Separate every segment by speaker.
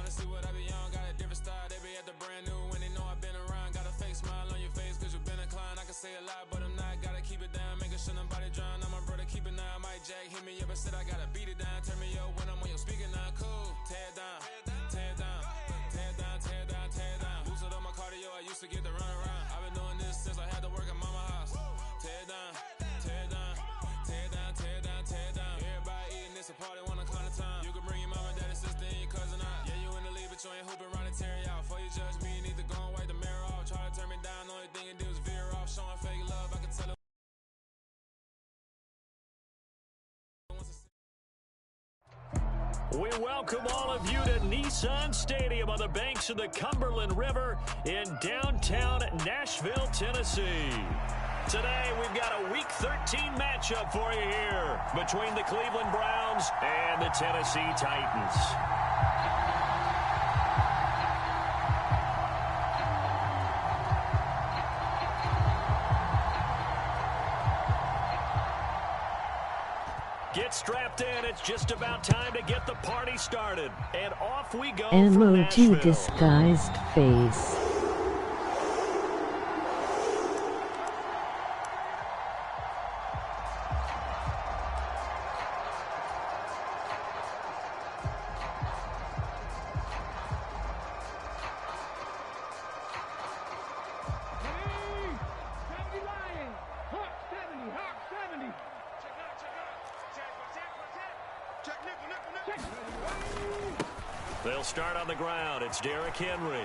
Speaker 1: to see what I be on. Got a different style, they be at the brand new when they know I've been around. Got a fake smile on your face cause you've been inclined. I can say a lot, but I'm not. Gotta keep it down, making sure nobody drown. I'm my brother, keep it now. Mike Jack hit me up and said I gotta beat it down. Turn me up when I'm on your speaker now. Cool, tear it down, tear it down, tear it down, tear it down, tear it down. Boosted up my cardio, I used to get to run around. I've been doing this since I had to work at mama house. Tear it down, tear it down, tear it down, tear it down, tear it down. Everybody eating this a party, one o'clock of time. You can bring your mama, daddy, sister, and your cousin out. Yeah, you in the league, but you ain't hooping around and tearing out. Before you judge me, you need to go and wipe the mirror off. Try to turn me down, the only thing you do is veer off. Showing fake love, I can tell it.
Speaker 2: We welcome all of you to Nissan Stadium on the banks of the Cumberland River in downtown Nashville, Tennessee. Today, we've got a Week 13 matchup for you here between the Cleveland Browns and the Tennessee Titans. Get strapped in. It's just about time to get the party started. And off we go from Nashville.
Speaker 3: Emoji disguised face.
Speaker 2: They'll start on the ground. It's Derrick Henry.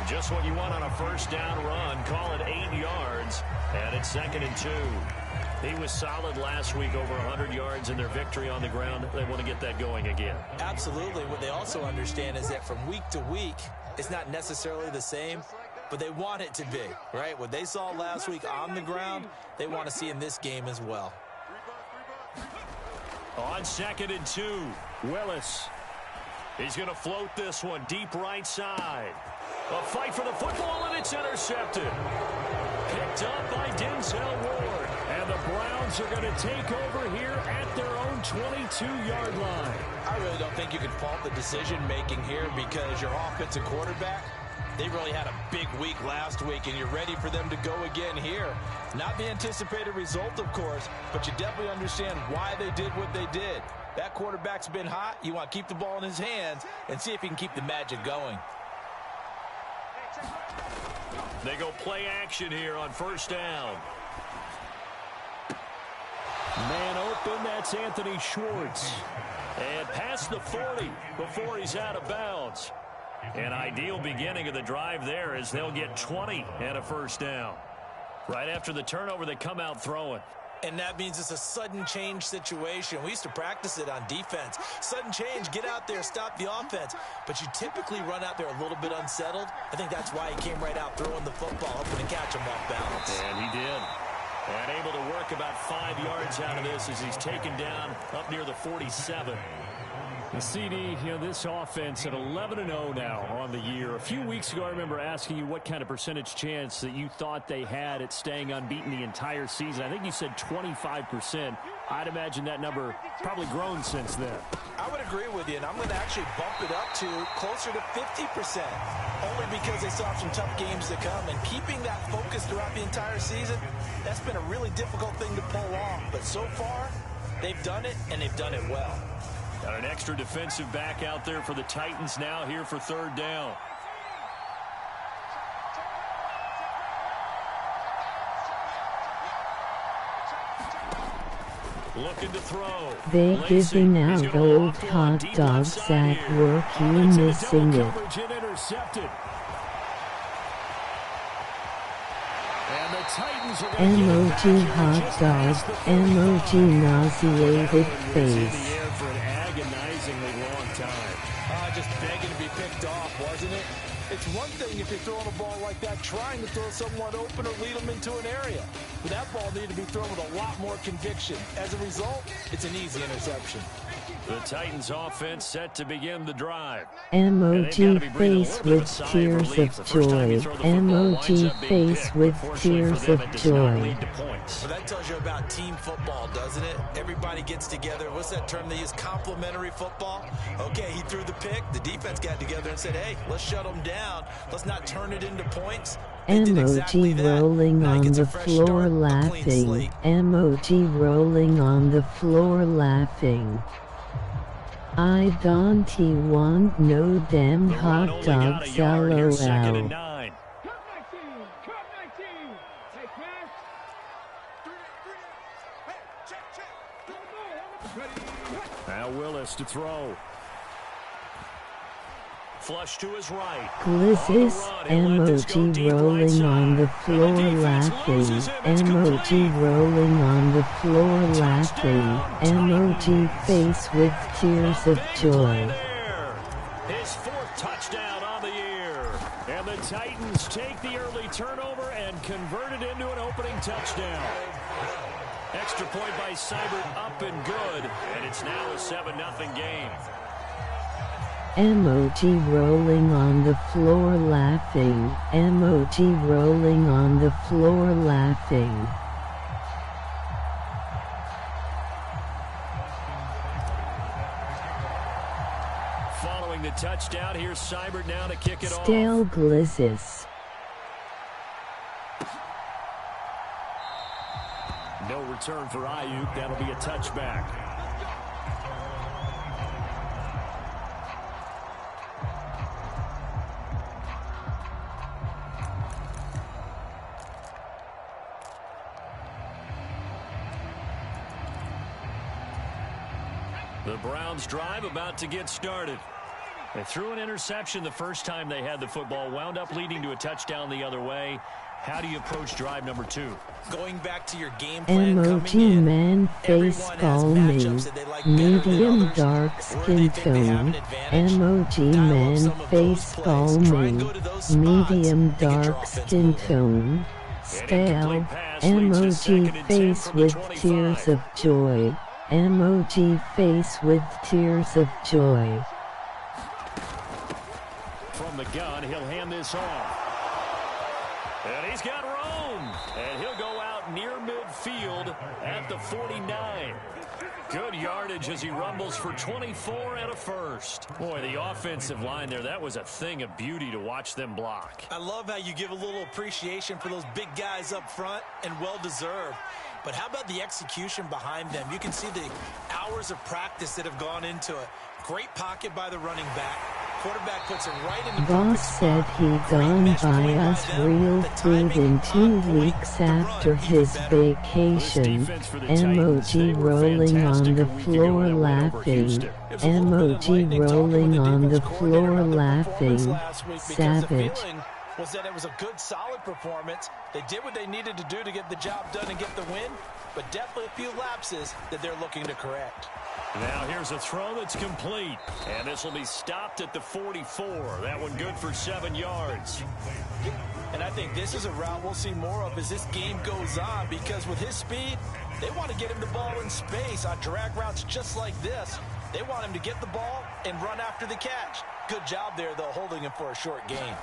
Speaker 2: Just what you want on a first down run. Call it 8 yards. And it's 2nd and 2. He was solid last week, over 100 yards in their victory on the ground. They want to get that going again.
Speaker 4: Absolutely. What they also understand is that from week to week, it's not necessarily the same, but they want it to be, right? What they saw last week on the ground, they want to see in this game as well.
Speaker 2: On 2nd and 2, Willis. He's going to float this one deep right side. A fight for the football, and it's intercepted. Picked up by Denzel Ward. And the Browns are going to take over here at their own 22-yard line.
Speaker 4: I really don't think you can fault the decision-making here because your offensive quarterback, they really had a big week last week, and you're ready for them to go again here. Not the anticipated result, of course, but you definitely understand why they did what they did. That quarterback's been hot. You want to keep the ball in his hands and see if he can keep the magic going.
Speaker 2: They go play action here on first down. Man open, that's Anthony Schwartz. And past the 40 before he's out of bounds. An ideal beginning of the drive there as they'll get 20 and a first down. Right after the turnover, they come out throwing.
Speaker 4: And that means it's a sudden change situation. We used to practice it on defense. Sudden change, get out there, stop the offense. But you typically run out there a little bit unsettled. I think that's why he came right out throwing the football, hoping to catch him off balance.
Speaker 2: And he did. And able to work about 5 yards out of this as he's taken down up near the 47.
Speaker 5: The CD, this offense at 11-0 now on the year. A few weeks ago, I remember asking you what kind of percentage chance that you thought they had at staying unbeaten the entire season. I think you said 25%. I'd imagine that number probably grown since then.
Speaker 4: I would agree with you, and I'm going to actually bump it up to closer to 50%, only because they still have some tough games to come. And keeping that focus throughout the entire season, that's been a really difficult thing to pull off. But so far, they've done it, and they've done it well.
Speaker 2: Got an extra defensive back out there for the Titans now here for third down. Looking to throw.
Speaker 3: They giving out old hot dogs at work, you missing it.
Speaker 2: And the Titans are
Speaker 3: emoji hot dog, emoji nauseated face.
Speaker 2: For an agonizingly long time.
Speaker 4: Just begging to be picked off, wasn't it? It's one thing if you're throwing a ball like that, trying to throw someone open or lead them into an area. But that ball needed to be thrown with a lot more conviction. As a result, it's an easy interception.
Speaker 2: The Titans offense set to begin the drive.
Speaker 3: MOG face with tears of joy. MOG face with tears of joy.
Speaker 4: Well, that tells you about team football, doesn't it? Everybody gets together. What's that term they use? Complementary football? Okay, he threw the pick. The defense got together and said, hey, let's shut them down. Let's not turn it into points.
Speaker 3: MOG rolling on the floor laughing. MOG rolling on the floor laughing. I don't want no damn hot dogs, LOL.
Speaker 2: Now Willis to throw. Flush to his right.
Speaker 3: Glizzes, MOG rolling on the floor laughing. MOG rolling on the floor laughing. MOG face with tears of joy.
Speaker 2: His fourth touchdown on the year. And the Titans take the early turnover and convert it into an opening touchdown. Extra point by Seibert up and good. And it's now a 7-0 game.
Speaker 3: MOG rolling on the floor laughing. MOG rolling on the floor laughing.
Speaker 2: Following the touchdown, here's Seibert now to kick it off.
Speaker 3: Stale glizzes.
Speaker 5: No return for Ayuk. That'll be a touchback.
Speaker 2: The Browns drive about to get started. They threw an interception the first time they had the football, wound up leading to a touchdown the other way. How do you approach drive number 2?
Speaker 4: Going back to your game plan,
Speaker 3: MOG man face palming. Medium dark skin tone. MOG man face palming. Medium dark skin tone. Stale. MOG face with tears of joy. MOG face with tears of joy.
Speaker 2: From the gun, he'll hand this off. And he's got room. And he'll go out near midfield at the 49. Good yardage as he rumbles for 24 and a first. Boy, the offensive line there, that was a thing of beauty to watch them block.
Speaker 4: I love how you give a little appreciation for those big guys up front, and well-deserved. But how about the execution behind them? You can see the hours of practice that have gone into it. Great pocket by the running back. Quarterback puts it right in the
Speaker 3: Boss said he gone buy us real food in 2 weeks after his vacation. MOG rolling on the floor laughing. MOG rolling on the floor laughing. Savage.
Speaker 4: Was that it was a good, solid performance. They did what they needed to do to get the job done and get the win, but definitely a few lapses that they're looking to correct.
Speaker 2: Now here's a throw that's complete, and this will be stopped at the 44. That one good for 7 yards.
Speaker 4: And I think this is a route we'll see more of as this game goes on, because with his speed, they want to get him the ball in space on drag routes just like this. They want him to get the ball and run after the catch. Good job there, though, holding him for a short gain.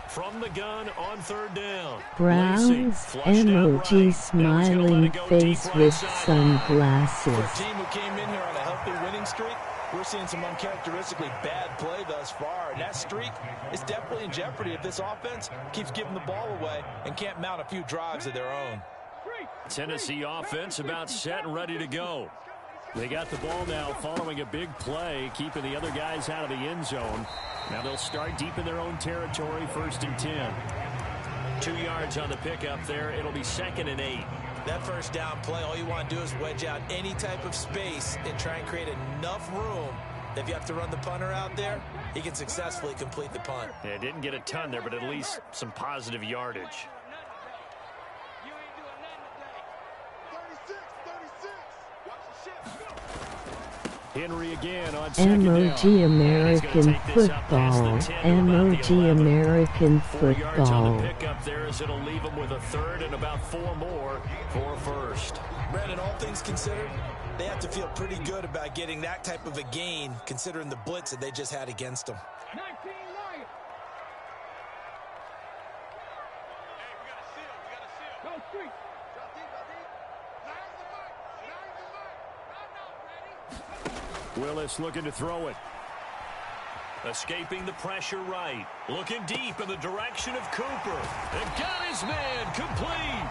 Speaker 2: From the gun on 3rd down.
Speaker 3: Browns, MOG smiling face with sunglasses.
Speaker 4: For a team who came in here on a healthy winning streak, we're seeing some uncharacteristically bad play thus far. And that streak is definitely in jeopardy if this offense keeps giving the ball away and can't mount a few drives of their own.
Speaker 2: Tennessee offense about set and ready to go. They got the ball now following a big play, keeping the other guys out of the end zone. Now they'll start deep in their own territory, 1st and 10. 2 yards on the pickup there. It'll be 2nd and 8.
Speaker 4: That first down play, all you want to do is wedge out any type of space and try and create enough room that if you have to run the punter out there, he can successfully complete the punt.
Speaker 2: Yeah, didn't get a ton there, but at least some positive yardage.
Speaker 5: Henry again on
Speaker 3: MOG American football. MOG American
Speaker 2: 4 yards on
Speaker 3: football.
Speaker 2: the pickup there as it'll leave them with a 3rd and about 4 more for a first.
Speaker 4: Brandon, all things considered, they have to feel pretty good about getting that type of a gain, considering the blitz that they just had against them.
Speaker 6: 19 Lions.
Speaker 7: Hey, we got a seal. We got a seal.
Speaker 6: Go street.
Speaker 7: Drop deep, drop deep. Nine the mark. Nine the mark. Round out, ready?
Speaker 2: Willis looking to throw it. Escaping the pressure right. Looking deep in the direction of Cooper. And got his man complete.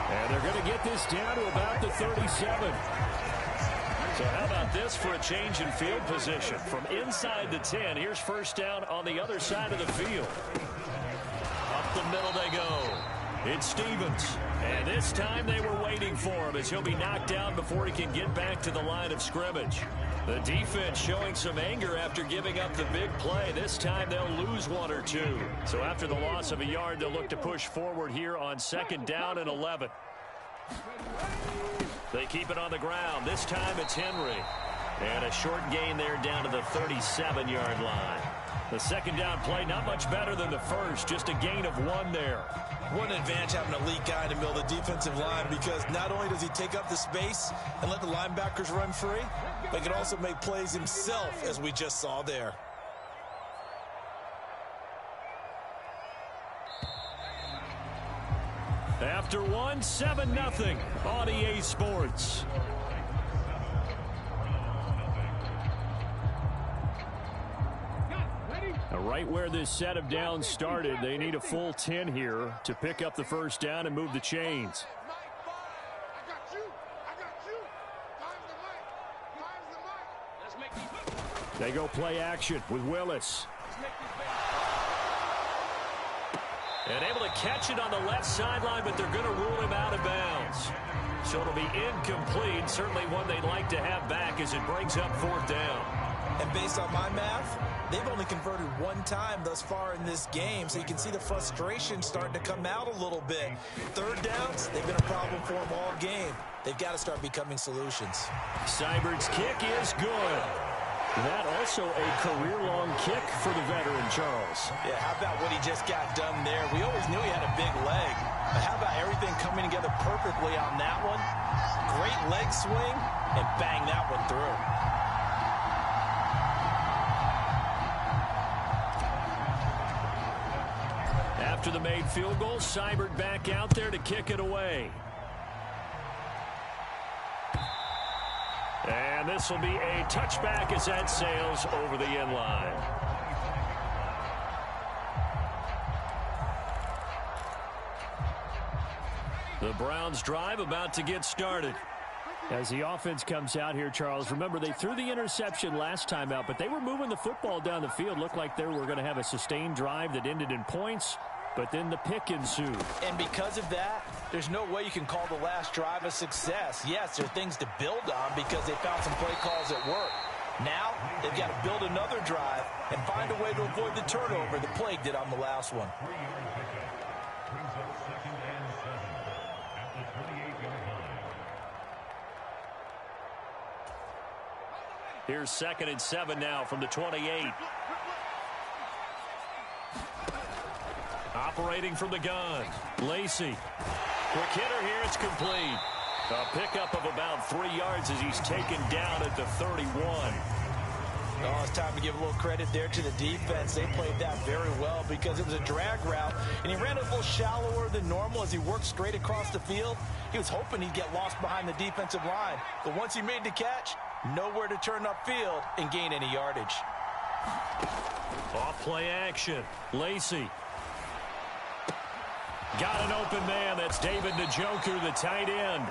Speaker 5: And they're going to get this down to about the 37.
Speaker 2: So how about this for a change in field position? From inside the 10, here's first down on the other side of the field. Up the middle they go. It's Stevens. And this time they were waiting for him as he'll be knocked down before he can get back to the line of scrimmage. The defense showing some anger after giving up the big play. This time they'll lose one or two. So after the loss of a yard, they'll look to push forward here on second down and 11. They keep it on the ground. This time it's Henry. And a short gain there down to the 37-yard line. The second down play not much better than the first, just a gain of 1 there.
Speaker 4: What an advantage having an elite guy in the middle of the defensive line, because not only does he take up the space and let the linebackers run free, but he can also make plays himself, as we just saw there.
Speaker 2: After 1, 7-0 on EA Sports.
Speaker 5: Right where this set of downs started, they need a full 10 here to pick up the first down and move the chains.
Speaker 7: I got you. I got you. Time's the mic. Time's the mic. Let's make these.
Speaker 5: They go play action with Willis.
Speaker 2: And able to catch it on the left sideline, but they're going to rule him out of bounds. So it'll be incomplete. Certainly one they'd like to have back as it brings up fourth down.
Speaker 4: And based on my math, they've only converted 1 time thus far in this game, so you can see the frustration starting to come out a little bit. Third downs, they've been a problem for them all game. They've got to start becoming solutions.
Speaker 2: Seibert's kick is good.
Speaker 5: That also a career-long kick for the veteran, Charles.
Speaker 4: Yeah, how about what he just got done there? We always knew he had a big leg, but how about everything coming together perfectly on that one? Great leg swing, and bang that one through.
Speaker 2: After the made field goal, Seibert back out there to kick it away. And this will be a touchback as that sails over the end line. The Browns drive about to get started.
Speaker 5: As the offense comes out here, Charles, remember they threw the interception last time out, but they were moving the football down the field. Looked like they were going to have a sustained drive that ended in points. But then the pick ensued.
Speaker 4: And because of that, there's no way you can call the last drive a success. Yes, there are things to build on because they found some play calls that work. Now, they've got to build another drive and find a way to avoid the turnover the plague did on the last one.
Speaker 2: Here's 2nd and 7 now from the 28. Operating from the gun, Lacey. Quick hitter here, it's complete. A pickup of about 3 yards as he's taken down at the 31.
Speaker 4: Oh, it's time to give a little credit there to the defense. They played that very well because it was a drag route, and he ran a little shallower than normal as he worked straight across the field. He was hoping he'd get lost behind the defensive line, but once he made the catch, nowhere to turn upfield and gain any yardage.
Speaker 2: Off play action, Lacey. Got an open man. That's David Njoku, the tight end.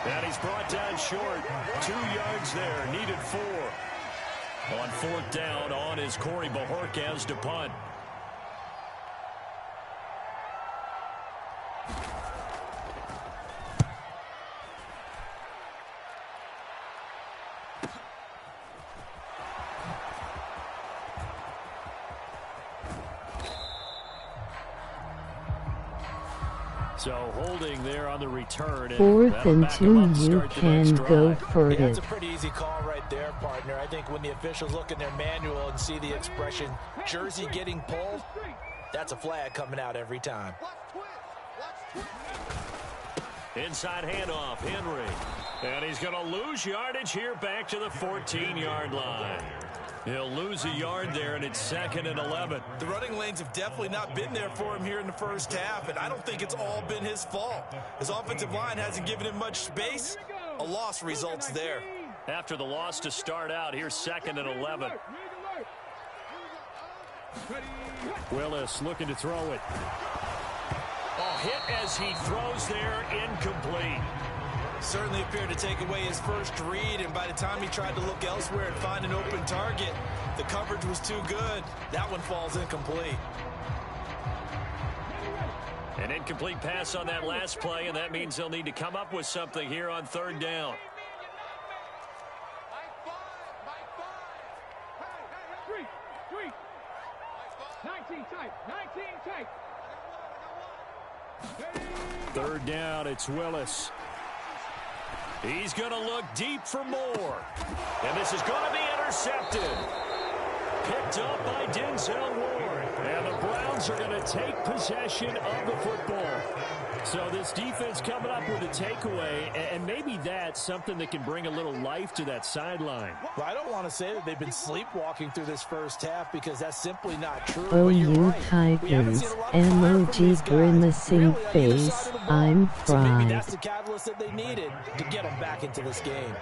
Speaker 2: And he's brought down short. 2 yards there. Needed 4. On fourth down, on is Corey Bajorquez to punt. So holding there on the return.
Speaker 3: 4th and 2, you can go for
Speaker 4: Yeah,
Speaker 3: it.
Speaker 4: it's a pretty easy call right there, partner. I think when the officials look in their manual and see the expression, jersey getting pulled, that's a flag coming out every time.
Speaker 2: Inside handoff, Henry. And he's going to lose yardage here back to the 14-yard line. He'll lose a yard there, and it's 2nd and 11.
Speaker 4: The running lanes have definitely not been there for him here in the first half, and I don't think it's all been his fault. His offensive line hasn't given him much space. A loss results there.
Speaker 2: After the loss to start out, here's 2nd and 11.
Speaker 5: Willis looking to throw it.
Speaker 2: Oh, hit as he throws there, incomplete.
Speaker 4: Certainly appeared to take away his first read, and by the time he tried to look elsewhere and find an open target, the coverage was too good. That one falls incomplete.
Speaker 2: An incomplete pass on that last play, and that means they'll need to come up with something here on 3rd down.
Speaker 7: Three. 19 tight.
Speaker 2: 3rd down, it's Willis. He's going to look deep for more. And this is going to be intercepted. Picked up by Denzel Ward. And the Browns are going to take possession of the football. So this defense coming up with a takeaway, and maybe that's something that can bring a little life to that sideline.
Speaker 4: Well, I don't want to say that they've been sleepwalking through this first half because that's simply not true.
Speaker 3: Oh, you Tigers, emoji grimacing face, I'm
Speaker 4: So maybe
Speaker 3: fried.
Speaker 4: that's the catalyst that they needed to get them back into this game.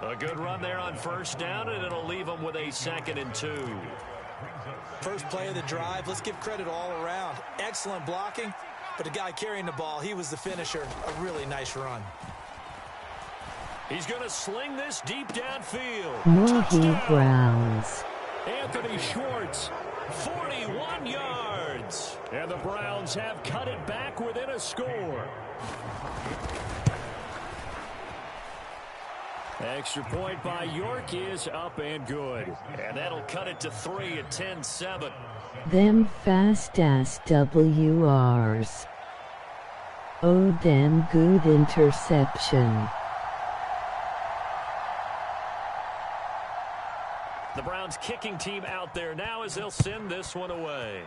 Speaker 2: A good run there on 1st down, and it'll leave them with a 2nd and 2.
Speaker 4: First play of the drive, let's give credit all around. Excellent blocking, but the guy carrying the ball, he was the finisher. A really nice run.
Speaker 2: He's going to sling this deep downfield.
Speaker 3: Mohi Browns.
Speaker 2: Anthony Schwartz, 41 yards. And the Browns have cut it back within a score. Extra point by York is up and good. And that'll cut it to 3 at 10-7.
Speaker 3: Them fast-ass WRs. Oh, damn good interception.
Speaker 2: The Browns kicking team out there now as they'll send this one away.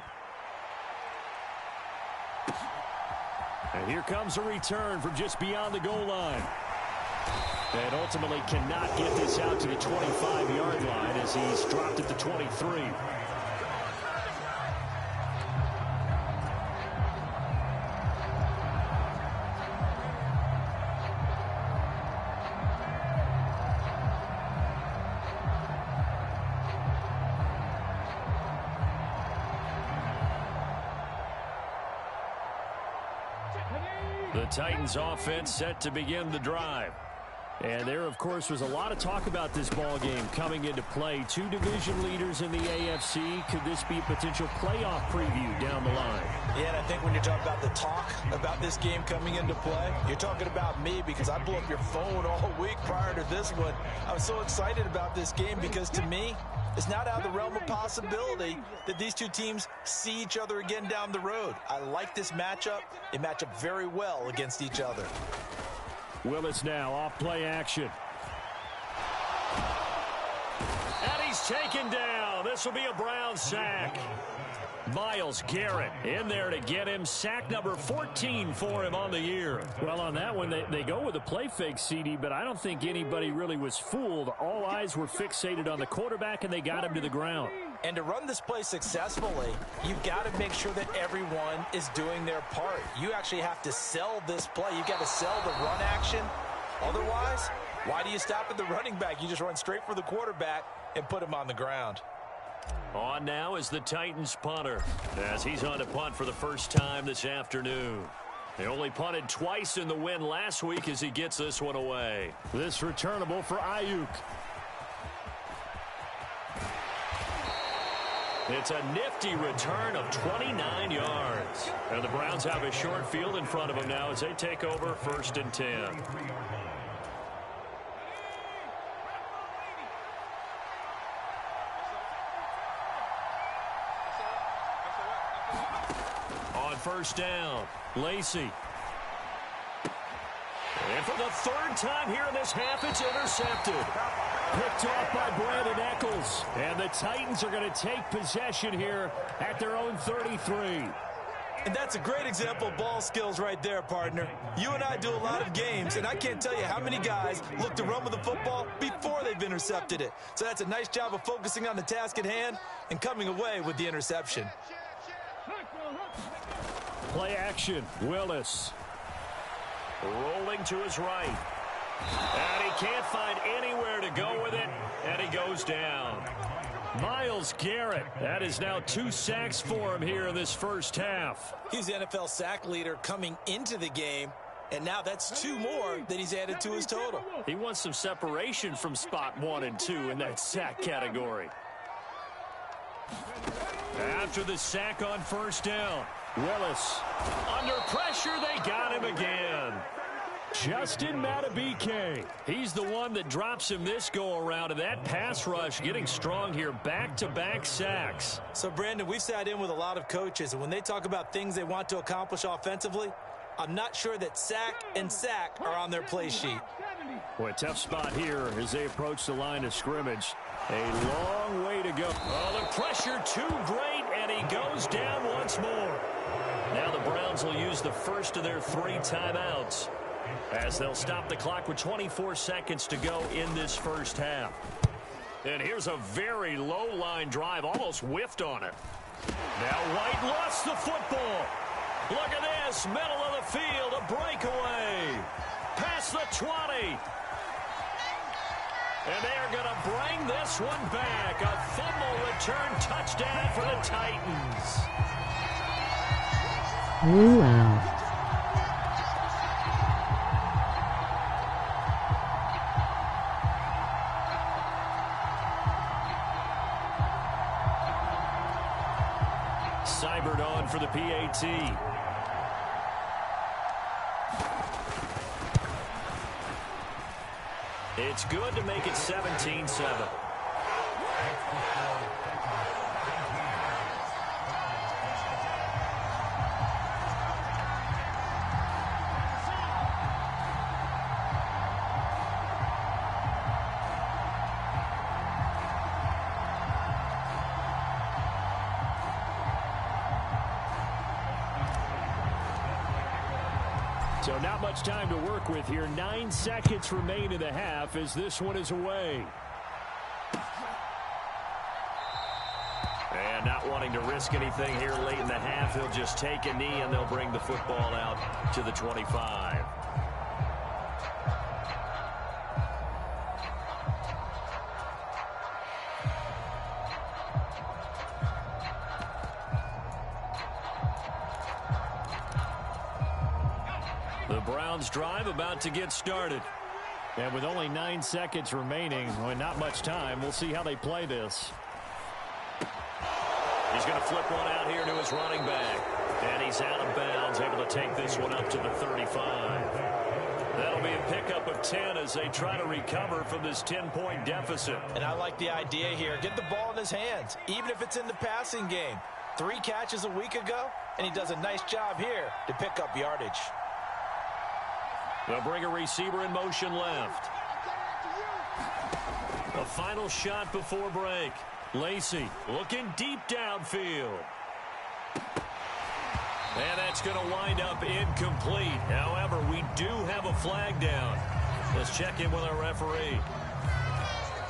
Speaker 2: And here comes a return from just beyond the goal line. And ultimately cannot get this out to the 25-yard line as he's dropped at the 23. The Titans offense set to begin the drive. And there, of course, was a lot of talk about this ball game coming into play. 2 division leaders in the AFC. Could this be a potential playoff preview down the line?
Speaker 4: Yeah, and I think when you're talking about the talk about this game coming into play, you're talking about me because I blew up your phone all week prior to this one. I was so excited about this game because to me, it's not out of the realm of possibility that these two teams see each other again down the road. I like this matchup. They match up very well against each other.
Speaker 2: Willis now off play action. And he's taken down. This will be a Brown sack. Myles Garrett in there to get him. Sack number 14 for him on the year.
Speaker 5: Well, on that one, they go with a play fake, CD, but I don't think anybody really was fooled. All eyes were fixated on the quarterback, and they got him to the ground.
Speaker 4: And to run this play successfully, you've got to make sure that everyone is doing their part. You actually have to sell this play. You've got to sell the run action. Otherwise, why do you stop at the running back? You just run straight for the quarterback and put him on the ground.
Speaker 2: On now is the Titans punter as he's on to punt for the first time this afternoon. They only punted twice in the win last week as he gets this one away.
Speaker 5: This returnable for Ayuk.
Speaker 2: It's a nifty return of 29 yards. And the Browns have a short field in front of them now as they take over 1st and 10. On 1st down, Lacey. And for the 3rd time here in this half, it's intercepted. Picked off by Brandon Eccles. And the Titans are going to take possession here at their own 33.
Speaker 4: And that's a great example of ball skills right there, partner. You and I do a lot of games, and I can't tell you how many guys look to run with the football before they've intercepted it. So that's a nice job of focusing on the task at hand and coming away with the interception.
Speaker 5: Play action. Willis.
Speaker 2: Rolling to his right. And he can't find anywhere to go with it, and he goes down.
Speaker 5: Myles Garrett. That is now 2 sacks for him here in this first half.
Speaker 4: He's the NFL sack leader coming into the game, and now that's 2 more that he's added to his total.
Speaker 5: He wants some separation from spot 1 and 2 in that sack category. After the sack on first down, Willis. Under pressure, they got him again. Justin Madubuike. He's the one that drops him this go-around, and that pass rush getting strong here. Back-to-back sacks.
Speaker 4: So, Brandon, we've sat in with a lot of coaches, and when they talk about things they want to accomplish offensively, I'm not sure that sack and sack are on their play sheet.
Speaker 5: Boy, tough spot here as they approach the line of scrimmage. A long way to go. Oh, the pressure too great, and he goes down once more. Now the Browns will use the first of their 3 timeouts, as they'll stop the clock with 24 seconds to go in this first half. And here's a very low-line drive, almost whiffed on it. Now White lost the football. Look at this, middle of the field, a breakaway. Past the 20. And they're going to bring this one back. A fumble return touchdown for the Titans.
Speaker 3: Wow.
Speaker 5: Seibert on for the PAT. It's good to make it 17-7. So not much time to work with here. 9 seconds remain in the half as this one is away. And not wanting to risk anything here late in the half, he'll just take a knee and they'll bring the football out to the 25. The Browns drive about to get started. And with only 9 seconds remaining, well, not much time, we'll see how they play this. He's going to flip one out here to his running back. And he's out of bounds, able to take this one up to the 35. That'll be a pickup of 10 as they try to recover from this 10-point deficit.
Speaker 4: And I like the idea here. Get the ball in his hands, even if it's in the passing game. 3 catches a week ago, and he does a nice job here to pick up yardage.
Speaker 5: They'll bring a receiver in motion left. A final shot before break. Lacey looking deep downfield. And that's going to wind up incomplete. However, we do have a flag down. Let's check in with our referee.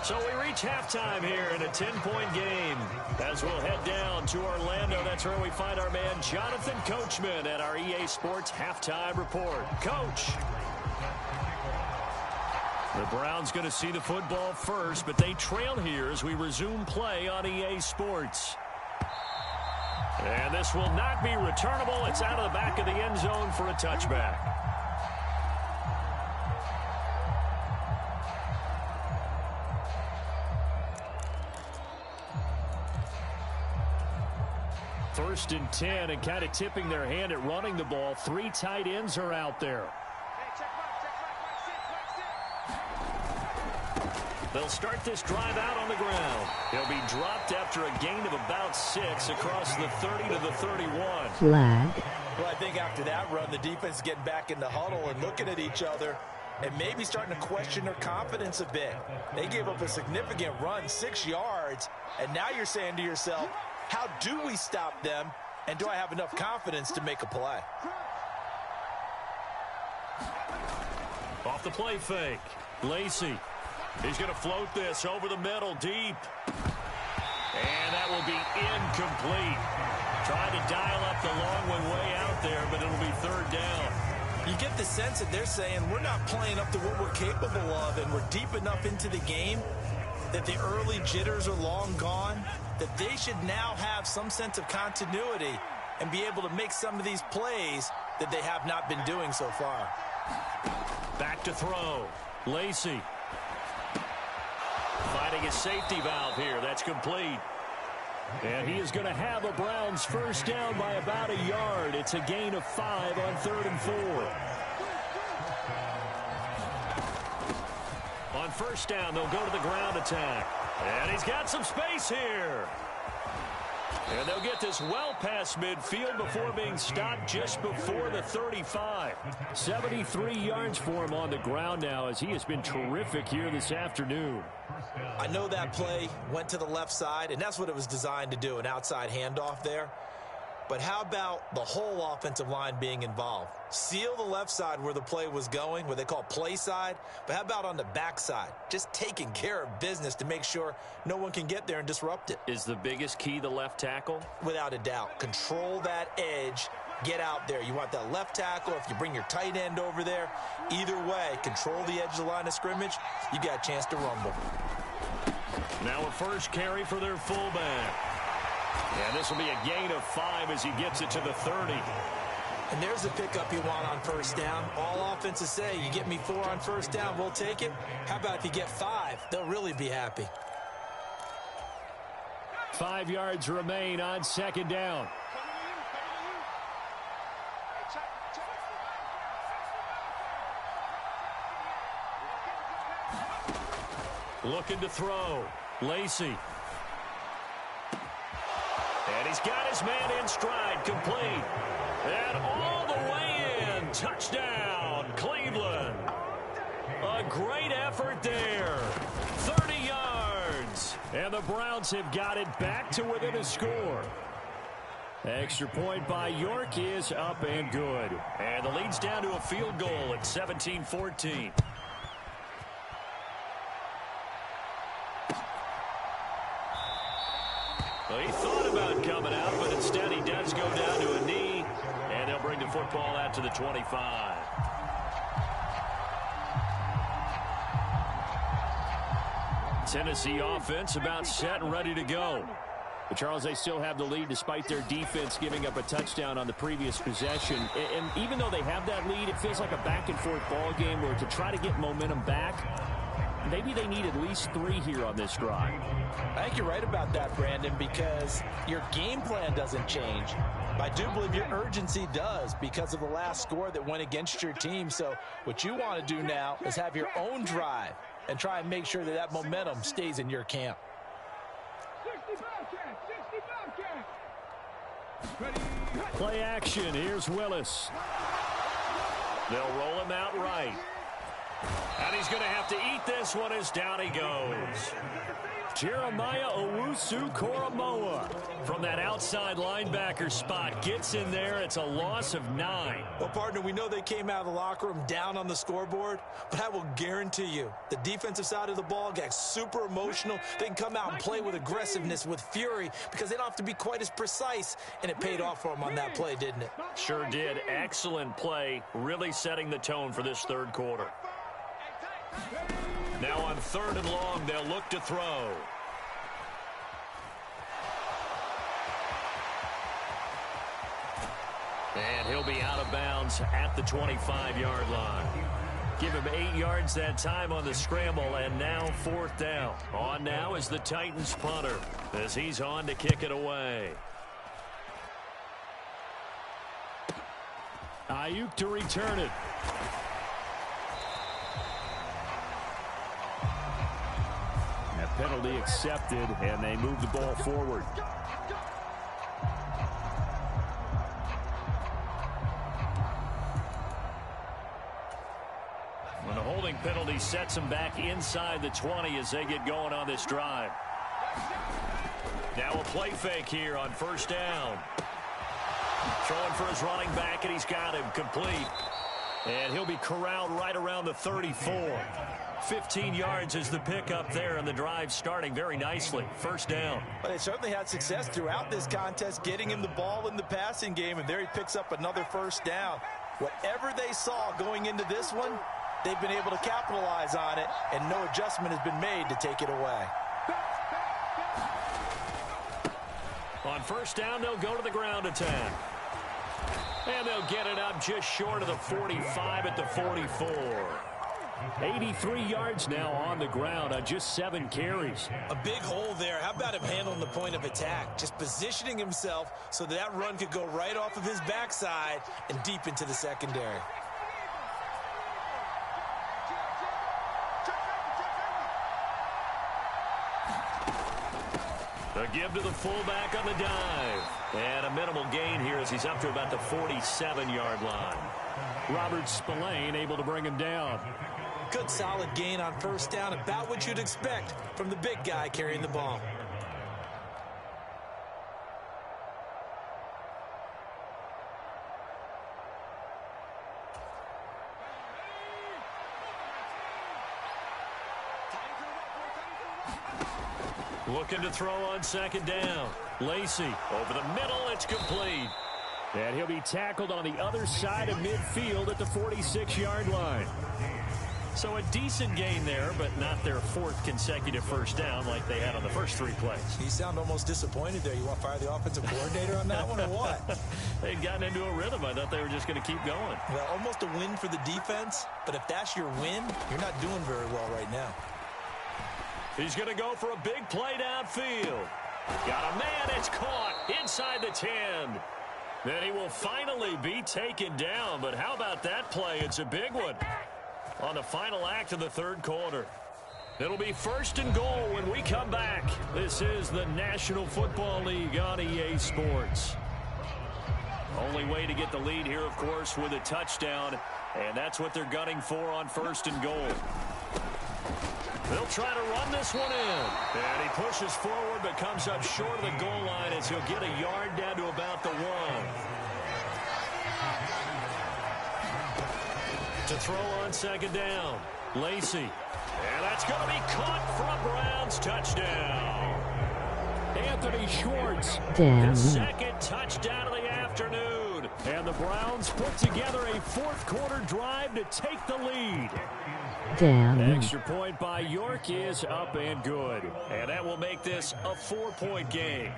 Speaker 5: So we reach halftime here in a 10-point game. As we'll head down to Orlando, that's where we find our man Jonathan Coachman at our EA Sports Halftime Report. Coach. The Browns going to see the football first, but they trail here as we resume play on EA Sports. And this will not be returnable. It's out of the back of the end zone for a touchback. First and 10, and kind of tipping their hand at running the ball. 3 tight ends are out there. They'll start this drive out on the ground. He'll be dropped after a gain of about 6 across the 30 to the 31.
Speaker 3: Flag.
Speaker 4: Well, I think after that run, the defense is getting back in the huddle and looking at each other and maybe starting to question their confidence a bit. They gave up a significant run, 6 yards, and now you're saying to yourself, how do we stop them And do I have enough confidence to make a play?
Speaker 2: Off the play fake. Lacey. He's going to float this over the middle, deep. And that will be incomplete. Trying to dial up the long one way out there, but it'll be third down.
Speaker 4: You get the sense that they're saying we're not playing up to what we're capable of, and we're deep enough into the game that the early jitters are long gone, that they should now have some sense of continuity and be able to make some of these plays that they have not been doing so far.
Speaker 2: Back to throw. Lacey. Finding a safety valve here. That's complete.
Speaker 5: And he is going to have a Browns first down by about a yard. It's a gain of 5 on 3rd and 4.
Speaker 2: On first down, they'll go to the ground attack. And he's got some space here. And they'll get this well past midfield before being stopped just before the 35.
Speaker 5: 73 yards for him on the ground now, as he has been terrific here this afternoon.
Speaker 4: I know that play went to the left side, and that's what it was designed to do, an outside handoff there. But how about the whole offensive line being involved? Seal the left side where the play was going, what they call play side. But how about on the back side? Just taking care of business to make sure no one can get there and disrupt it.
Speaker 2: Is the biggest key the left tackle?
Speaker 4: Without a doubt. Control that edge. Get out there. You want that left tackle. If you bring your tight end over there, either way, control the edge of the line of scrimmage. You got a chance to rumble.
Speaker 2: Now a first carry for their fullback. And this will be a gain of 5 as he gets it to the 30.
Speaker 4: And there's the pickup you want on first down. All offenses say, you get me 4 on first down, we'll take it. How about if you get 5? They'll really be happy.
Speaker 5: 5 yards remain on second down.
Speaker 2: Looking to throw. Lacey. And he's got his man in stride, complete. And all the way in. Touchdown, Cleveland. A great effort there. 30 yards. And the Browns have got it back to within a score. Extra point by York is up and good. And the lead's down to a field goal at 17-14. Well, he thought about coming out, but instead he does go down to a knee, and they'll bring the football out to the 25. Tennessee offense about set and ready to go.
Speaker 5: But Charles, they still have the lead despite their defense giving up a touchdown on the previous possession. And even though they have that lead, it feels like a back-and-forth ball game where to try to get momentum back, maybe they need at least 3 here on this drive.
Speaker 4: I think you're right about that, Brandon, because your game plan doesn't change. I do believe your urgency does because of the last score that went against your team. So what you want to do now is have your own drive and try and make sure that that momentum stays in your camp.
Speaker 5: Play action. Here's Willis.
Speaker 2: They'll roll him out right. And he's going to have to eat this one as down he goes.
Speaker 5: Jeremiah Owusu-Koramoah from that outside linebacker spot gets in there. It's a loss of 9.
Speaker 4: Well, partner, we know they came out of the locker room down on the scoreboard, but I will guarantee you the defensive side of the ball got super emotional. They can come out and play with aggressiveness, with fury, because they don't have to be quite as precise, and it paid off for them on that play, didn't it?
Speaker 2: Sure did. Excellent play, really setting the tone for this third quarter. Now on 3rd and long, they'll look to throw. And he'll be out of bounds at the 25-yard line. Give him 8 yards that time on the scramble, and now 4th down. On now is the Titans punter as he's on to kick it away.
Speaker 5: Ayuk to return it. That penalty accepted, and they move the ball forward.
Speaker 2: When the holding penalty sets them back inside the 20 as they get going on this drive. Now a play fake here on 1st down. Throwing for his running back, and he's got him complete. And he'll be corralled right around the 34. 15 yards is the pickup there, and the drive starting very nicely. First down.
Speaker 4: But they certainly had success throughout this contest, getting him the ball in the passing game, and there he picks up another first down. Whatever they saw going into this one, they've been able to capitalize on it, and no adjustment has been made to take it away.
Speaker 2: On first down, they'll go to the ground attack. And they'll get it up just short of the 45 at the 44. 83 yards now on the ground on just 7 carries.
Speaker 4: A big hole there. How about him handling the point of attack? Just positioning himself so that run could go right off of his backside and deep into the secondary.
Speaker 2: A give to the fullback on the dive. And a minimal gain here as he's up to about the 47-yard line.
Speaker 5: Robert Spillane able to bring him down.
Speaker 4: Good solid gain on first down, about what you'd expect from the big guy carrying the ball.
Speaker 2: Looking to throw on second down. Lacey over the middle. It's complete.
Speaker 5: And he'll be tackled on the other side of midfield at the 46-yard line.
Speaker 2: So a decent gain there, but not their 4th consecutive first down like they had on the first 3 plays.
Speaker 4: You sound almost disappointed there. You want to fire the offensive coordinator on that one or what?
Speaker 2: They'd gotten into a rhythm. I thought they were just going to keep going.
Speaker 4: Well, almost a win for the defense, but if that's your win, you're not doing very well right now.
Speaker 2: He's going to go for a big play downfield. Got a man. It's caught inside the 10. Then he will finally be taken down. But how about that play? It's a big one on the final act of the 3rd quarter. It'll be 1st and goal when we come back. This is the National Football League on EA Sports. Only way to get the lead here, of course, with a touchdown. And that's what they're gunning for on 1st and goal. They'll try to run this one in. And he pushes forward but comes up short of the goal line as he'll get a yard down to about the 1. To throw on second down. Lacey. And that's going to be caught for a Browns touchdown.
Speaker 5: Anthony Schwartz.
Speaker 3: Damn.
Speaker 2: His 2nd touchdown of the afternoon.
Speaker 5: And the Browns put together a 4th quarter drive to take the lead.
Speaker 3: Damn.
Speaker 2: Extra point by York is up and good. And that will make this a 4-point game.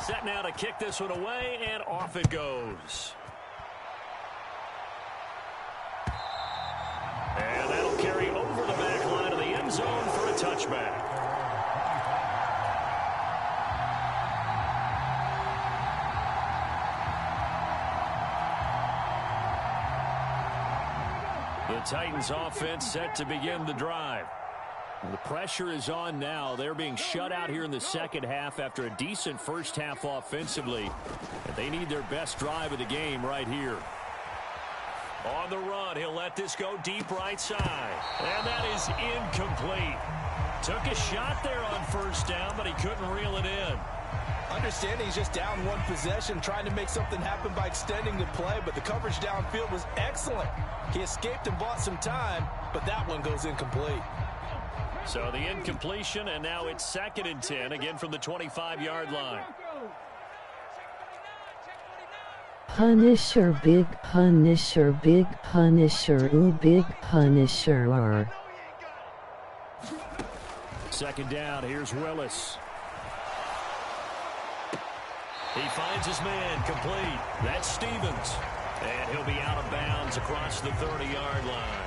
Speaker 2: Set now to kick this one away, and off it goes. And that'll carry over the back line of the end zone for a touchback. The Titans offense set to begin the drive. The pressure is on now. They're being shut out here in the 2nd half after a decent first half offensively. And they need their best drive of the game right here. On the run, he'll let this go deep right side. And that is incomplete. Took a shot there on first down, but he couldn't reel it in.
Speaker 4: Understanding he's just down 1 possession, trying to make something happen by extending the play, but the coverage downfield was excellent. He escaped and bought some time, but that one goes incomplete.
Speaker 2: So the incompletion, and now it's 2nd and 10, again from the 25-yard line.
Speaker 3: Punisher, big Punisher, big Punisher, ooh, big Punisher.
Speaker 5: 2nd down, here's Willis.
Speaker 2: He finds his man complete. That's Stevens. And he'll be out of bounds across the 30-yard line.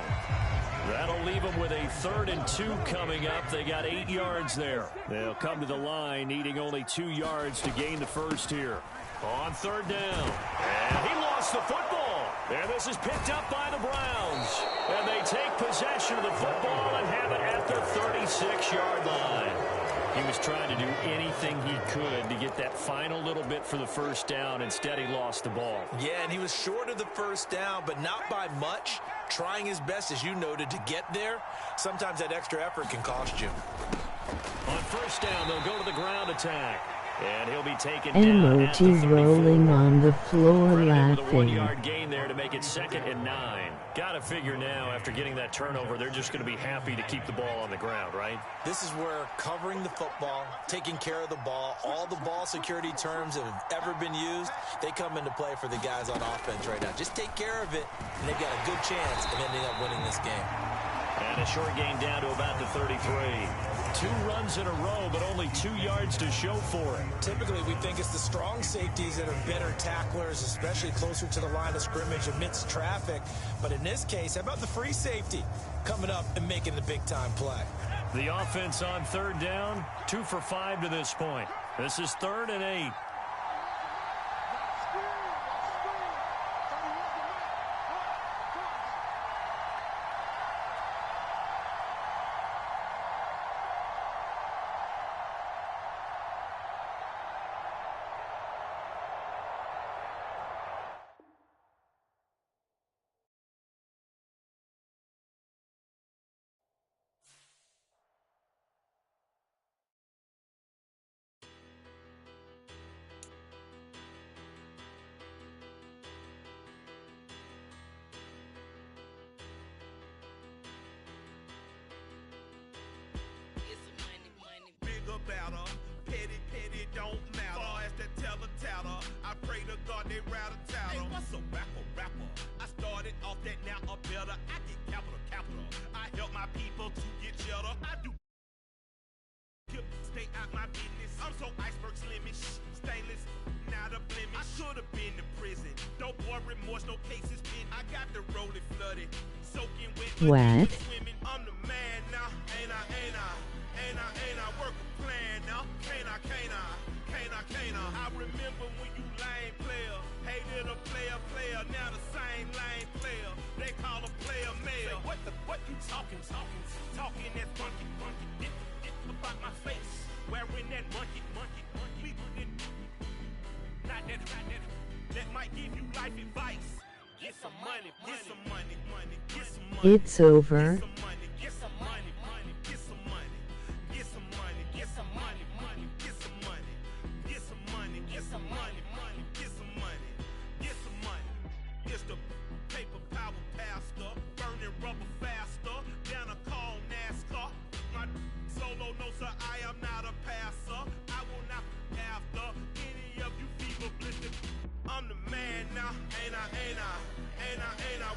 Speaker 2: That'll leave them with a 3rd and 2 coming up. They got 8 yards there. They'll come to the line needing only 2 yards to gain the first here. On 3rd down. And he lost the football. And this is picked up by the Browns. And they take possession of the football and have it at their 36-yard line.
Speaker 5: He was trying to do anything he could to get that final little bit for the first down. Instead, he lost the ball.
Speaker 4: Yeah, and he was short of the first down, but not by much. Trying his best, as you noted, to get there. Sometimes that extra effort can cost you.
Speaker 5: On first down, they'll go to the ground attack. And he'll be taken down
Speaker 3: Emoji rolling on the floor laughing.
Speaker 5: With a 1-yard gain there to make it 2nd and 9. Got to figure now, after getting that turnover, they're just going to be happy to keep the ball on the ground, right?
Speaker 4: This is where covering the football, taking care of the ball, all the ball security terms that have ever been used, they come into play for the guys on offense right now. Just take care of it, and they've got a good chance of ending up winning this game.
Speaker 5: And a short gain down to about the 33. 2 runs in a row, but only 2 yards to show for it.
Speaker 4: Typically, we think it's the strong safeties that are better tacklers, especially closer to the line of scrimmage amidst traffic. But in this case, how about the free safety coming up and making the big-time play?
Speaker 5: The offense on 3rd down, 2 for 5 to this point. This is 3rd and 8.
Speaker 3: What?
Speaker 7: I remember when you lame player, hated a player, now the same lame player. They call a player mayor. What you talking that funky, about my face, wearing that monkey. Not that, that might give you life advice. Get some money, get some money, get some money.
Speaker 3: It's over.
Speaker 7: Get some money, get some money, get some money, get some money, get some money, get some money, get some money, get some money, get some money. It's the paper power pastor, burning rubber faster, down a call NASCAR. My solo no sir, I am not a passer. I will not after any of you fever blistered. I'm the man now, ain't I?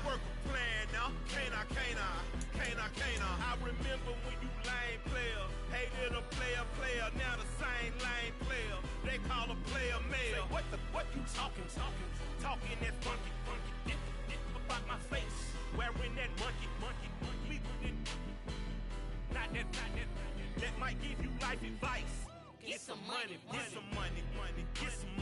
Speaker 7: Work a plan now, can't I? I remember when you lame player, hated a player, now the same lame player. They call a player mayor. What you talking that funky, about my face, wearing that monkey. Not that might give you life advice. Get some money, get some money, get some money.